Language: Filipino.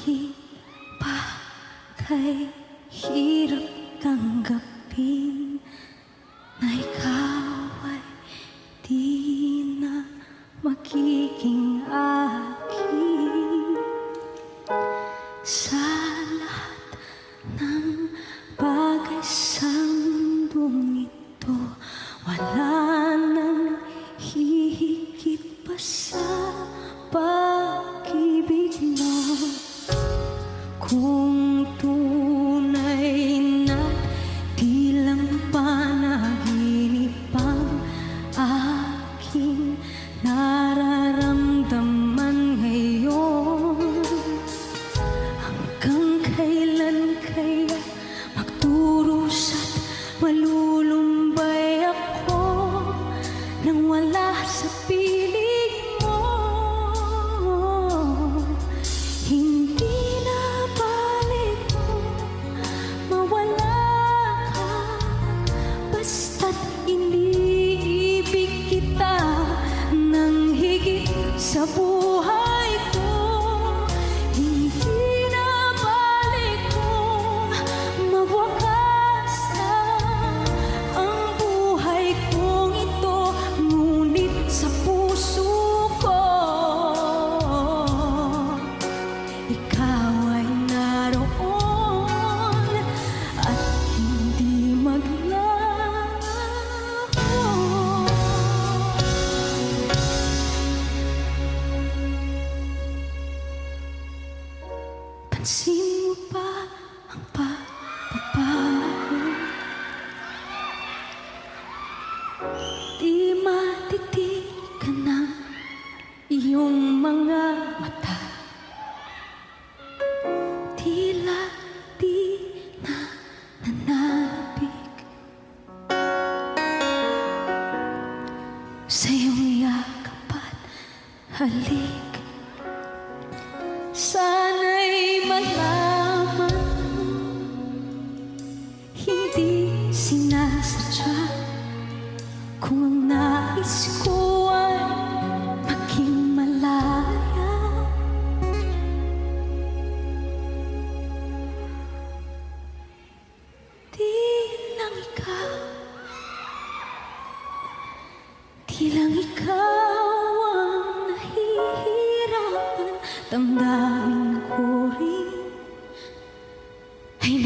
Bakit ba kay hirap tanggapin na ikaw ay di na magiging akin? Sa lahat ng bagay sa mundong ito, wala nang hihigit pa sa pag-ibig mo. Kung tunay na di lang panaginip ang aking nararamdaman ngayon, hanggang kailan kaya magdurusa't malulumbay ako nang wala sa piling mo? Hindi na balik mo mawala ka, basta't iniibig kita nang higit sa buhay ko. Hindi na balik mo magwakas na ang buhay kong ito, ngunit sa puso ko ikaw ay naroon at hindi maglaho. Pansin mo ba ang pagbabago? Di matitig ka ng iyong mga mata, tila di na nanabig sa iyong yakap at halik. Sana'y malaman mo, hindi sinasadya kung ang nais ko ay maging malaya. Di lang ikaw ang nahihirapan, damdamin ko rin ay